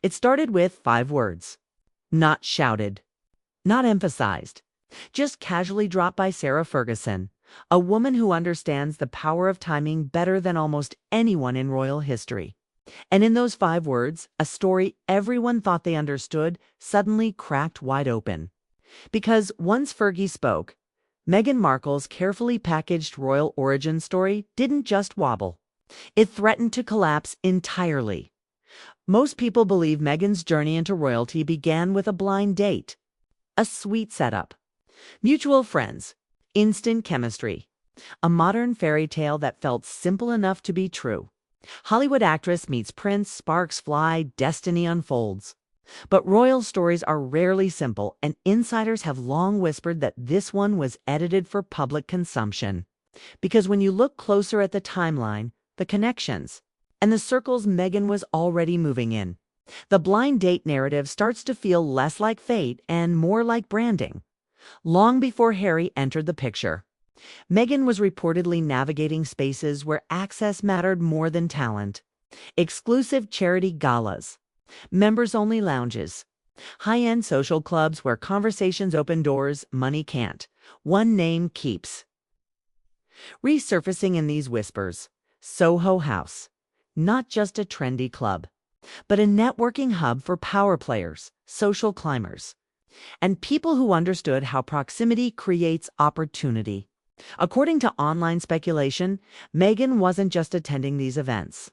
It started with 5 words. Not shouted. Not emphasized. Just casually dropped by Sarah Ferguson, a woman who understands the power of timing better than almost anyone in royal history. And in those 5 words, a story everyone thought they understood suddenly cracked wide open. Because once Fergie spoke, Meghan Markle's carefully packaged royal origin story didn't just wobble. It threatened to collapse entirely. Most people believe Meghan's journey into royalty began with a blind date. A sweet setup. Mutual friends. Instant chemistry. A modern fairy tale that felt simple enough to be true. Hollywood actress meets prince, sparks fly, destiny unfolds. But royal stories are rarely simple, and insiders have long whispered that this one was edited for public consumption. Because when you look closer at the timeline, the connections, and the circles Meghan was already moving in, the blind date narrative starts to feel less like fate and more like branding. Long before Harry entered the picture, Meghan was reportedly navigating spaces where access mattered more than talent. Exclusive charity galas, members-only lounges, high-end social clubs where conversations open doors money can't. One name keeps resurfacing in these whispers: Soho House. Not just a trendy club, but a networking hub for power players, social climbers, and people who understood how proximity creates opportunity. According to online speculation, Meghan wasn't just attending these events.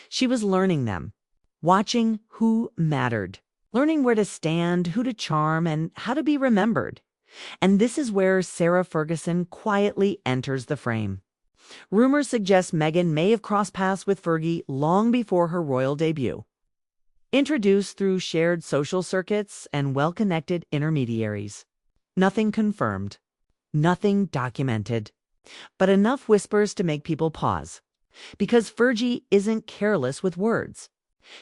She was learning them, watching who mattered, learning where to stand, who to charm, and how to be remembered. And this is where Sarah Ferguson quietly enters the frame. Rumors suggest Meghan may have crossed paths with Fergie long before her royal debut. Introduced through shared social circuits and well-connected intermediaries. Nothing confirmed. Nothing documented. But enough whispers to make people pause. Because Fergie isn't careless with words.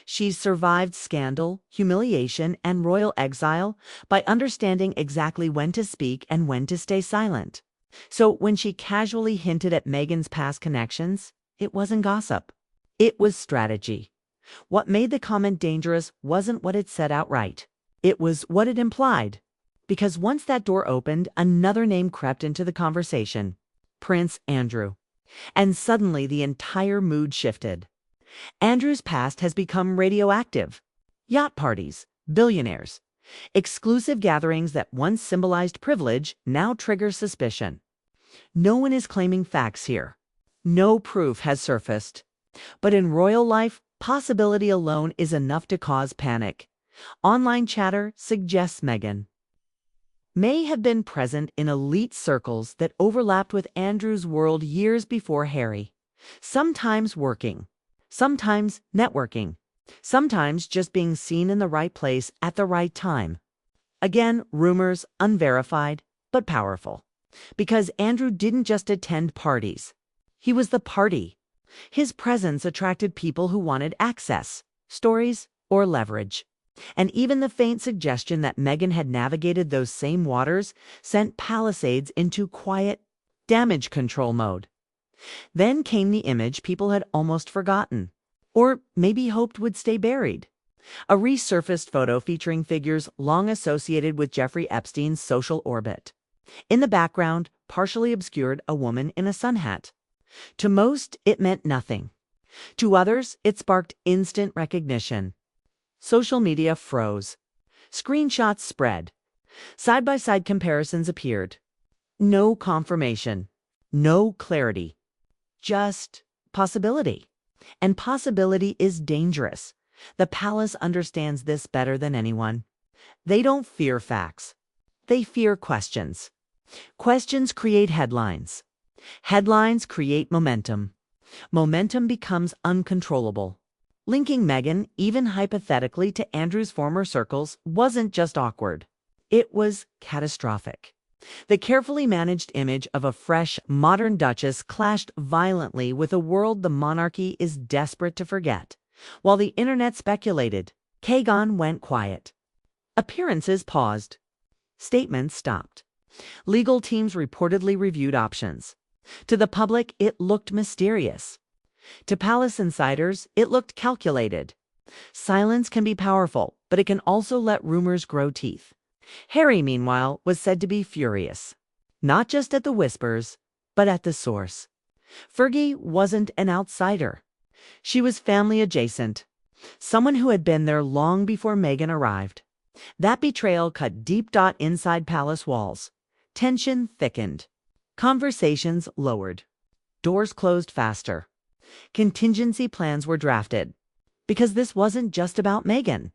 She's survived scandal, humiliation, and royal exile by understanding exactly when to speak and when to stay silent. So when she casually hinted at Meghan's past connections, it wasn't gossip. It was strategy. What made the comment dangerous wasn't what it said outright. It was what it implied. Because once that door opened, another name crept into the conversation: Prince Andrew. And suddenly the entire mood shifted. Andrew's past has become radioactive. Yacht parties, billionaires, exclusive gatherings that once symbolized privilege now trigger suspicion. No one is claiming facts here. No proof has surfaced. But in royal life, possibility alone is enough to cause panic. Online chatter suggests Meghan may have been present in elite circles that overlapped with Andrew's world years before Harry. Sometimes working, sometimes networking, sometimes just being seen in the right place at the right time. Again, rumors, unverified, but powerful. Because Andrew didn't just attend parties. He was the party. His presence attracted people who wanted access, stories, or leverage. And even the faint suggestion that Meghan had navigated those same waters sent Palisades into quiet damage control mode. Then came the image people had almost forgotten, or maybe hoped would stay buried. A resurfaced photo featuring figures long associated with Jeffrey Epstein's social orbit. In the background, partially obscured, a woman in a sun hat. To most, it meant nothing. To others, it sparked instant recognition. Social media froze. Screenshots spread. Side-by-side comparisons appeared. No confirmation. No clarity. Just possibility. And possibility is dangerous. The palace understands this better than anyone. They don't fear facts. They fear questions. Questions create headlines. Headlines create momentum. Momentum becomes uncontrollable. Linking Meghan, even hypothetically, to Andrew's former circles wasn't just awkward. It was catastrophic. The carefully managed image of a fresh, modern duchess clashed violently with a world the monarchy is desperate to forget. While the internet speculated, Meghan went quiet. Appearances paused. Statements stopped. Legal teams reportedly reviewed options. To the public, it looked mysterious. To palace insiders, it looked calculated. Silence can be powerful, but it can also let rumors grow teeth. Harry, meanwhile, was said to be furious. Not just at the whispers, but at the source. Fergie wasn't an outsider. She was family adjacent, someone who had been there long before Meghan arrived. That betrayal cut deep inside palace walls. Tension thickened. Conversations lowered. Doors closed faster. Contingency plans were drafted. Because this wasn't just about Meghan.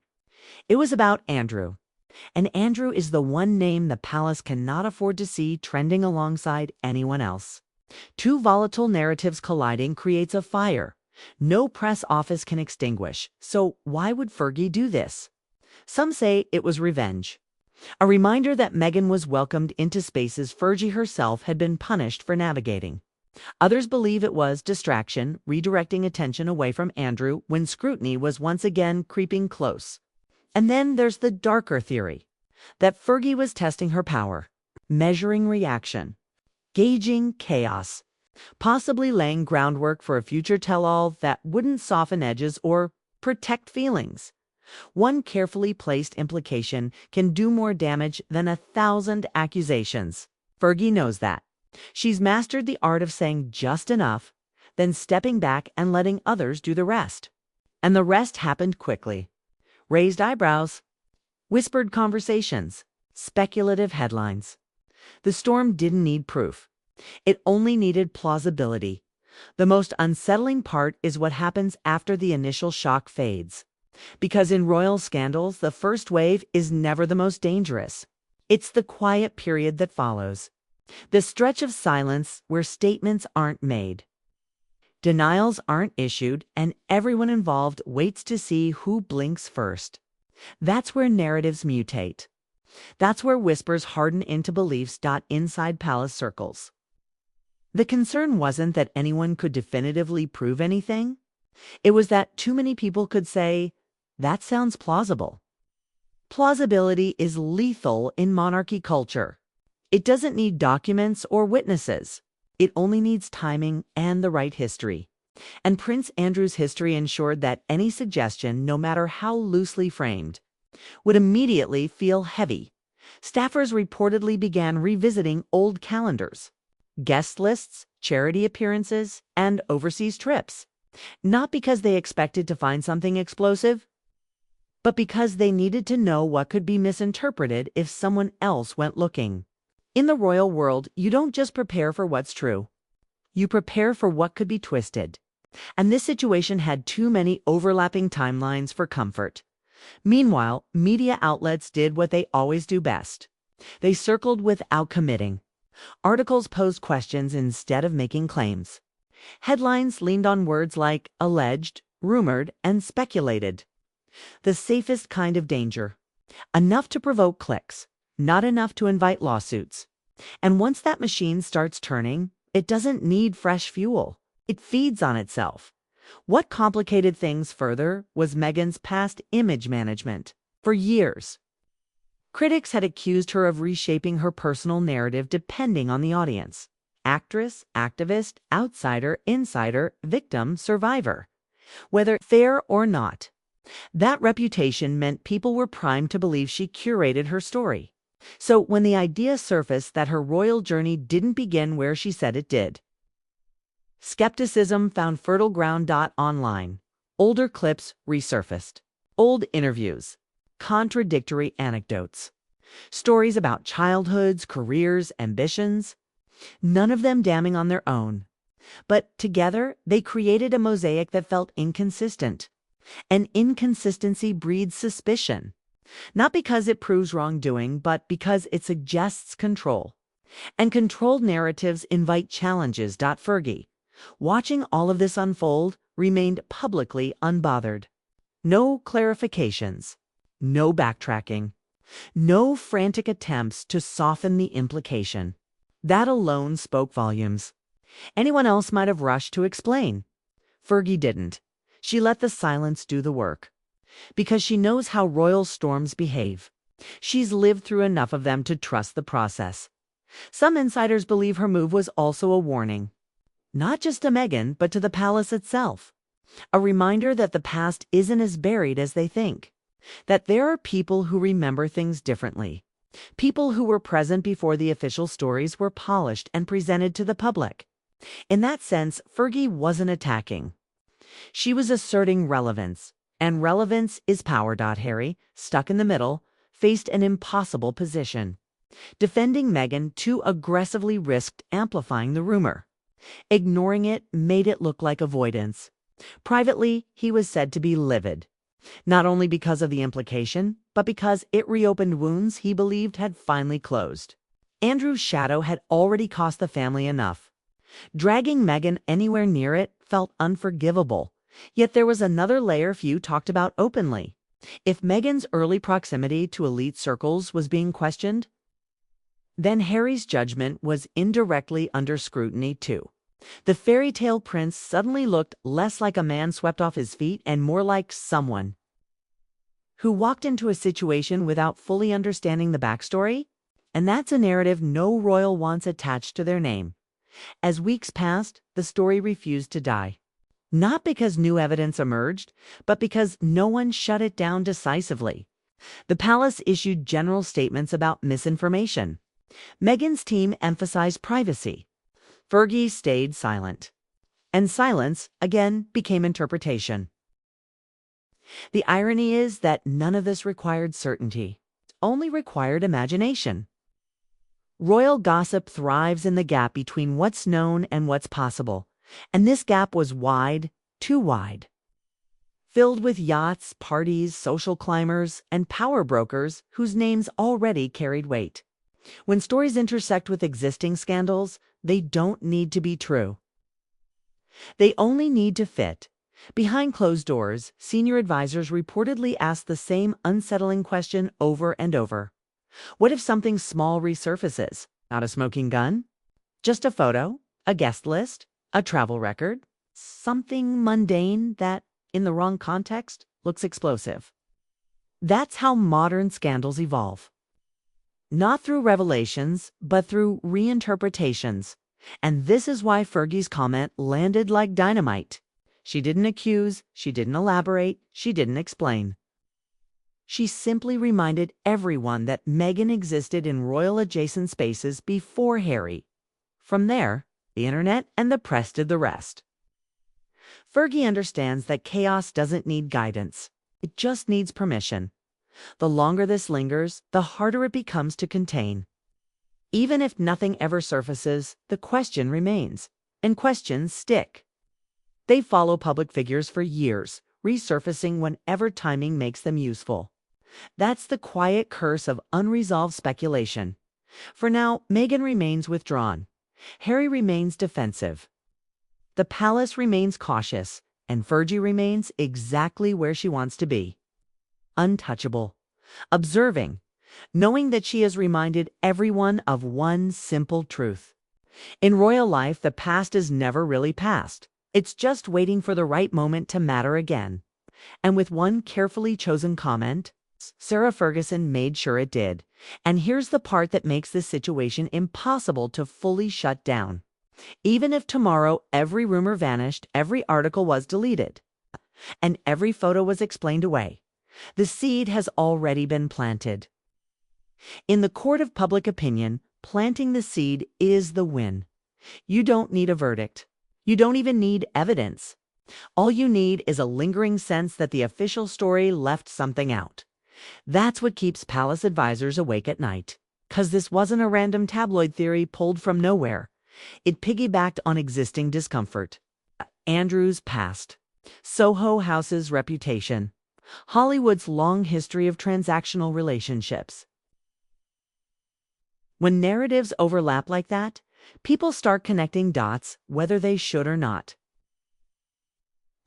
It was about Andrew. And Andrew is the one name the palace cannot afford to see trending alongside anyone else. Two volatile narratives colliding creates a fire no press office can extinguish. So why would Fergie do this? Some say it was revenge. A reminder that Meghan was welcomed into spaces Fergie herself had been punished for navigating. Others believe it was distraction, redirecting attention away from Andrew when scrutiny was once again creeping close. And then there's the darker theory that Fergie was testing her power, measuring reaction, gauging chaos, possibly laying groundwork for a future tell-all that wouldn't soften edges or protect feelings. One carefully placed implication can do more damage than 1,000 accusations. Fergie knows that. She's mastered the art of saying just enough, then stepping back and letting others do the rest. And the rest happened quickly. Raised eyebrows, whispered conversations, speculative headlines. The storm didn't need proof. It only needed plausibility. The most unsettling part is what happens after the initial shock fades. Because in royal scandals, the first wave is never the most dangerous. It's the quiet period that follows. The stretch of silence where statements aren't made. Denials aren't issued, and everyone involved waits to see who blinks first. That's where narratives mutate. That's where whispers harden into beliefs. Inside palace circles. The concern wasn't that anyone could definitively prove anything. It was that too many people could say, "That sounds plausible." Plausibility is lethal in monarchy culture. It doesn't need documents or witnesses. It only needs timing and the right history. And Prince Andrew's history ensured that any suggestion, no matter how loosely framed, would immediately feel heavy. Staffers reportedly began revisiting old calendars, guest lists, charity appearances, and overseas trips. Not because they expected to find something explosive, but because they needed to know what could be misinterpreted if someone else went looking. In the royal world, you don't just prepare for what's true. You prepare for what could be twisted. And this situation had too many overlapping timelines for comfort. Meanwhile, media outlets did what they always do best. They circled without committing. Articles posed questions instead of making claims. Headlines leaned on words like alleged, rumored, and speculated. The safest kind of danger. Enough to provoke clicks, not enough to invite lawsuits. And once that machine starts turning, it doesn't need fresh fuel. It feeds on itself. What complicated things further was Meghan's past image management. For years, critics had accused her of reshaping her personal narrative depending on the audience. Actress, activist, outsider, insider, victim, survivor. Whether fair or not, that reputation meant people were primed to believe she curated her story. So when the idea surfaced that her royal journey didn't begin where she said it did, skepticism found fertile ground. Online. Older clips resurfaced. Old interviews. Contradictory anecdotes. Stories about childhoods, careers, ambitions. None of them damning on their own. But together, they created a mosaic that felt inconsistent. And inconsistency breeds suspicion. Not because it proves wrongdoing, but because it suggests control. And controlled narratives invite challenges. Fergie, watching all of this unfold, remained publicly unbothered. No clarifications. No backtracking. No frantic attempts to soften the implication. That alone spoke volumes. Anyone else might have rushed to explain. Fergie didn't. She let the silence do the work. Because she knows how royal storms behave. She's lived through enough of them to trust the process. Some insiders believe her move was also a warning. Not just to Meghan, but to the palace itself. A reminder that the past isn't as buried as they think, that there are people who remember things differently, people who were present before the official stories were polished and presented to the public. In that sense, Fergie wasn't attacking. She was asserting relevance. And relevance is power. Harry, stuck in the middle, faced an impossible position. Defending Meghan too aggressively risked amplifying the rumor. Ignoring it made it look like avoidance. Privately, he was said to be livid, not only because of the implication, but because it reopened wounds he believed had finally closed. Andrew's shadow had already cost the family enough. Dragging Meghan anywhere near it felt unforgivable. Yet there was another layer few talked about openly. If Meghan's early proximity to elite circles was being questioned, then Harry's judgment was indirectly under scrutiny too. The fairy tale prince suddenly looked less like a man swept off his feet and more like someone who walked into a situation without fully understanding the backstory. And that's a narrative no royal wants attached to their name. As weeks passed, the story refused to die. Not because new evidence emerged, but because no one shut it down decisively. The palace issued general statements about misinformation. Meghan's team emphasized privacy. Fergie stayed silent. And silence, again, became interpretation. The irony is that none of this required certainty. It only required imagination. Royal gossip thrives in the gap between what's known and what's possible. And this gap was wide, too wide. Filled with yachts, parties, social climbers, and power brokers whose names already carried weight. When stories intersect with existing scandals, they don't need to be true. They only need to fit. Behind closed doors, senior advisors reportedly asked the same unsettling question over and over. What if something small resurfaces? Not a smoking gun? Just a photo? A guest list? A travel record? Something mundane that, in the wrong context, looks explosive. That's how modern scandals evolve. Not through revelations, but through reinterpretations. And this is why Fergie's comment landed like dynamite. She didn't accuse, she didn't elaborate, she didn't explain. She simply reminded everyone that Meghan existed in royal-adjacent spaces before Harry. From there, the internet and the press did the rest. Fergie understands that chaos doesn't need guidance. It just needs permission. The longer this lingers, the harder it becomes to contain. Even if nothing ever surfaces, the question remains, and questions stick. They follow public figures for years, resurfacing whenever timing makes them useful. That's the quiet curse of unresolved speculation. For now, Meghan remains withdrawn. Harry remains defensive. The palace remains cautious, and Fergie remains exactly where she wants to be. Untouchable. Observing, knowing that she has reminded everyone of one simple truth. In royal life, the past is never really past. It's just waiting for the right moment to matter again. And with one carefully chosen comment, Sarah Ferguson made sure it did. And here's the part that makes this situation impossible to fully shut down. Even if tomorrow every rumor vanished, every article was deleted, and every photo was explained away, the seed has already been planted. In the court of public opinion, planting the seed is the win. You don't need a verdict. You don't even need evidence. All you need is a lingering sense that the official story left something out. That's what keeps palace advisors awake at night. 'Cause this wasn't a random tabloid theory pulled from nowhere. It piggybacked on existing discomfort. Andrew's past, Soho House's reputation, Hollywood's long history of transactional relationships. When narratives overlap like that, people start connecting dots whether they should or not.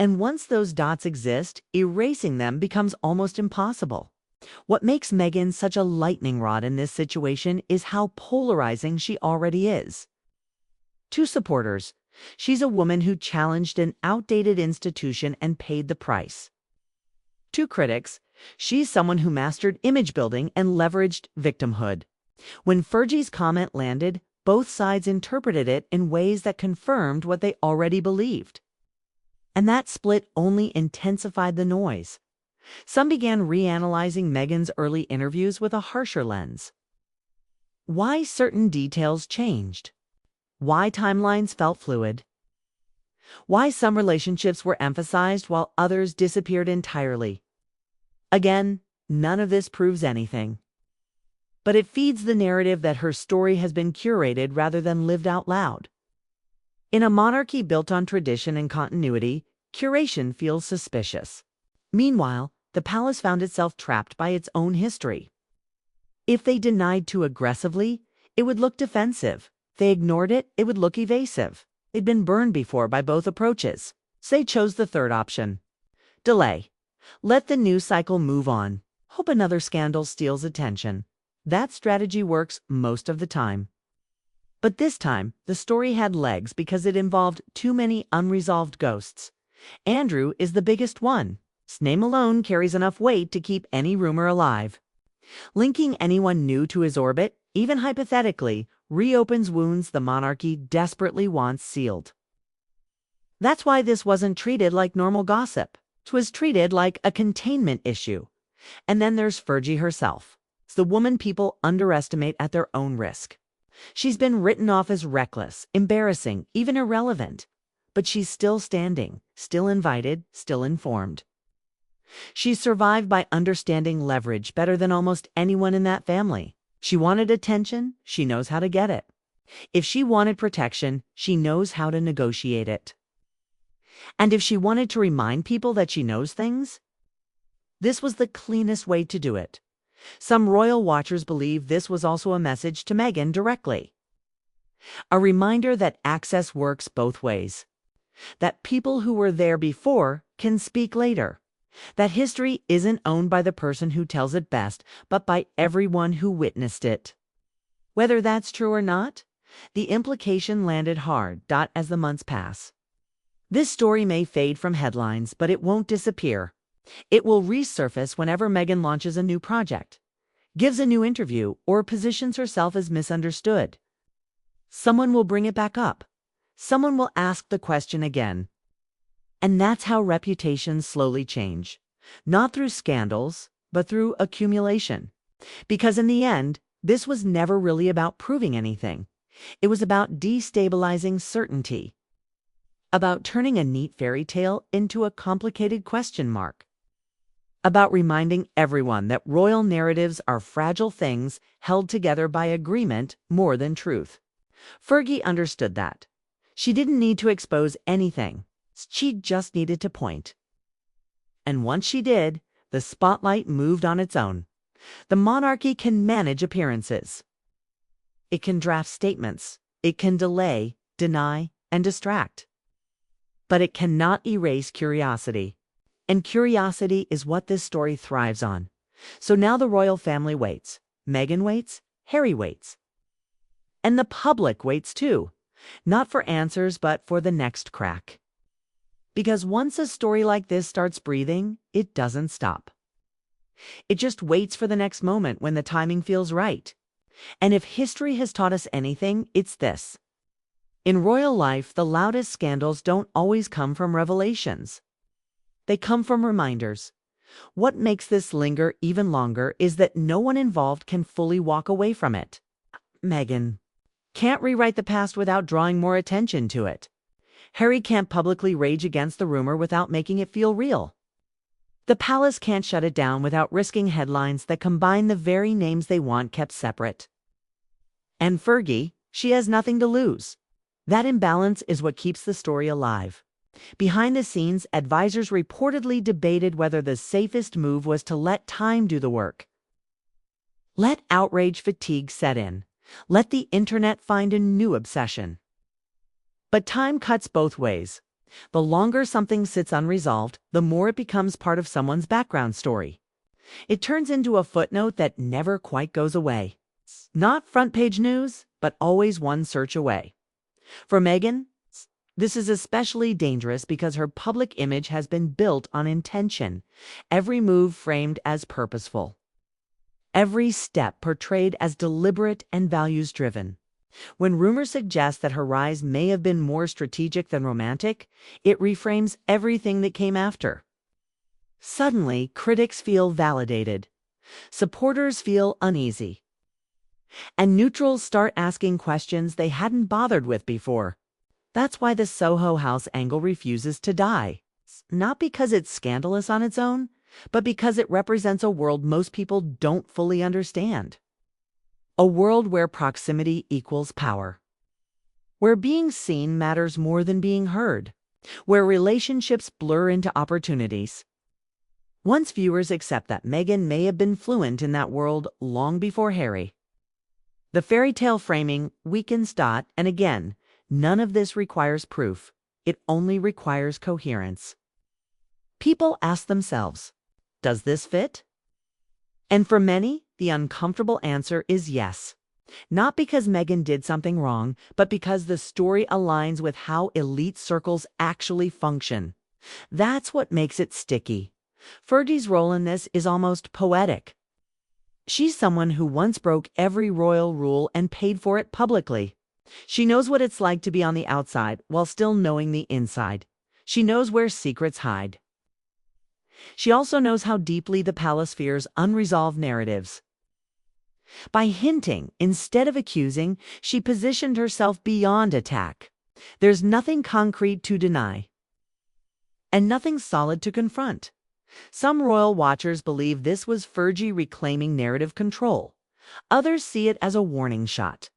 And once those dots exist, erasing them becomes almost impossible. What makes Meghan such a lightning rod in this situation is how polarizing she already is. To supporters, she's a woman who challenged an outdated institution and paid the price. To critics, she's someone who mastered image building and leveraged victimhood. When Fergie's comment landed, both sides interpreted it in ways that confirmed what they already believed. And that split only intensified the noise. Some began reanalyzing Meghan's early interviews with a harsher lens. Why certain details changed. Why timelines felt fluid. Why some relationships were emphasized while others disappeared entirely. Again, none of this proves anything. But it feeds the narrative that her story has been curated rather than lived out loud. In a monarchy built on tradition and continuity, curation feels suspicious. Meanwhile, the palace found itself trapped by its own history. If they denied too aggressively, it would look defensive. If they ignored it, it would look evasive. They'd been burned before by both approaches. So they chose the third option. Delay. Let the news cycle move on. Hope another scandal steals attention. That strategy works most of the time. But this time, the story had legs because it involved too many unresolved ghosts. Andrew is the biggest one. His name alone carries enough weight to keep any rumor alive. Linking anyone new to his orbit, even hypothetically, reopens wounds the monarchy desperately wants sealed. That's why this wasn't treated like normal gossip. It was treated like a containment issue. And then there's Fergie herself. It's the woman people underestimate at their own risk. She's been written off as reckless, embarrassing, even irrelevant. But she's still standing, still invited, still informed. She's survived by understanding leverage better than almost anyone in that family. She wanted attention, she knows how to get it. If she wanted protection, she knows how to negotiate it. And if she wanted to remind people that she knows things, this was the cleanest way to do it. Some royal watchers believe this was also a message to Meghan directly. A reminder that access works both ways. That people who were there before can speak later. That history isn't owned by the person who tells it best, but by everyone who witnessed it. Whether that's true or not, the implication landed hard as the months pass. This story may fade from headlines, but it won't disappear. It will resurface whenever Meghan launches a new project, gives a new interview, or positions herself as misunderstood. Someone will bring it back up. Someone will ask the question again. And that's how reputations slowly change. Not through scandals, but through accumulation. Because in the end, this was never really about proving anything. It was about destabilizing certainty. About turning a neat fairy tale into a complicated question mark. About reminding everyone that royal narratives are fragile things held together by agreement more than truth. Fergie understood that. She didn't need to expose anything. She just needed to point. And once she did, the spotlight moved on its own. The monarchy can manage appearances. It can draft statements. It can delay, deny, and distract. But it cannot erase curiosity. And curiosity is what this story thrives on. So now the royal family waits. Meghan waits. Harry waits. And the public waits too. Not for answers, but for the next crack. Because once a story like this starts breathing, it doesn't stop. It just waits for the next moment when the timing feels right. And if history has taught us anything, it's this. In royal life, the loudest scandals don't always come from revelations. They come from reminders. What makes this linger even longer is that no one involved can fully walk away from it. Meghan can't rewrite the past without drawing more attention to it. Harry can't publicly rage against the rumor without making it feel real. The palace can't shut it down without risking headlines that combine the very names they want kept separate. And Fergie, she has nothing to lose. That imbalance is what keeps the story alive. Behind the scenes, advisors reportedly debated whether the safest move was to let time do the work. Let outrage fatigue set in. Let the internet find a new obsession. But time cuts both ways. The longer something sits unresolved, the more it becomes part of someone's background story. It turns into a footnote that never quite goes away. Not front-page news, but always one search away. For Meghan, this is especially dangerous because her public image has been built on intention, every move framed as purposeful, every step portrayed as deliberate and values-driven. When rumors suggest that her rise may have been more strategic than romantic, it reframes everything that came after. Suddenly, critics feel validated, supporters feel uneasy, and neutrals start asking questions they hadn't bothered with before. That's why the Soho House angle refuses to die. Not because it's scandalous on its own, but because it represents a world most people don't fully understand. A world where proximity equals power. Where being seen matters more than being heard. Where relationships blur into opportunities. Once viewers accept that Meghan may have been fluent in that world long before Harry. The fairy tale framing weakens. And again, none of this requires proof. It only requires coherence. People ask themselves, does this fit? And for many, the uncomfortable answer is yes. Not because Meghan did something wrong, but because the story aligns with how elite circles actually function. That's what makes it sticky. Fergie's role in this is almost poetic. She's someone who once broke every royal rule and paid for it publicly. She knows what it's like to be on the outside while still knowing the inside. She knows where secrets hide. She also knows how deeply the palace fears unresolved narratives. By hinting instead of accusing, she positioned herself beyond attack. There's nothing concrete to deny, and nothing solid to confront. Some royal watchers believe this was Fergie reclaiming narrative control. Others see it as a warning shot.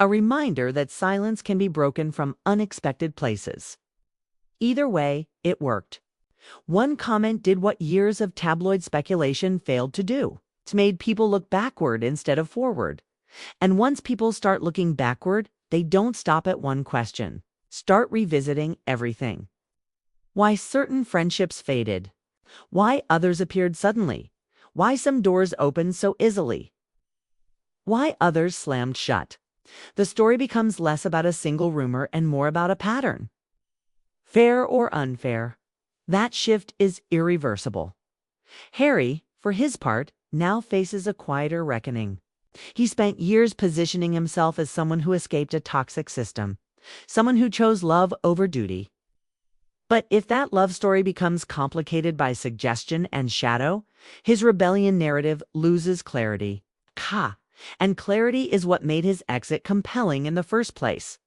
A reminder that silence can be broken from unexpected places. Either way, it worked. One comment did what years of tabloid speculation failed to do. It made people look backward instead of forward. And once people start looking backward, they don't stop at one question. Start revisiting everything. Why certain friendships faded. Why others appeared suddenly. Why some doors opened so easily. Why others slammed shut. The story becomes less about a single rumor and more about a pattern. Fair or unfair. That shift is irreversible. Harry, for his part, now faces a quieter reckoning. He spent years positioning himself as someone who escaped a toxic system, someone who chose love over duty. But if that love story becomes complicated by suggestion and shadow, his rebellion narrative loses clarity. And clarity is what made his exit compelling in the first place.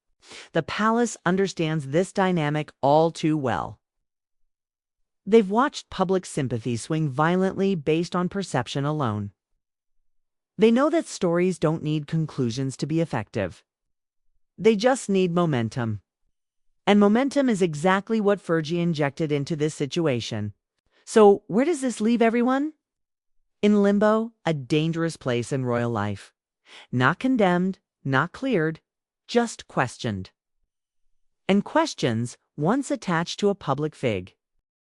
The palace understands this dynamic all too well. They've watched public sympathy swing violently based on perception alone. They know that stories don't need conclusions to be effective. They just need momentum. And momentum is exactly what Fergie injected into this situation. So where does this leave everyone? In limbo, a dangerous place in royal life. Not condemned, not cleared, just questioned. And questions, once attached to a public fig,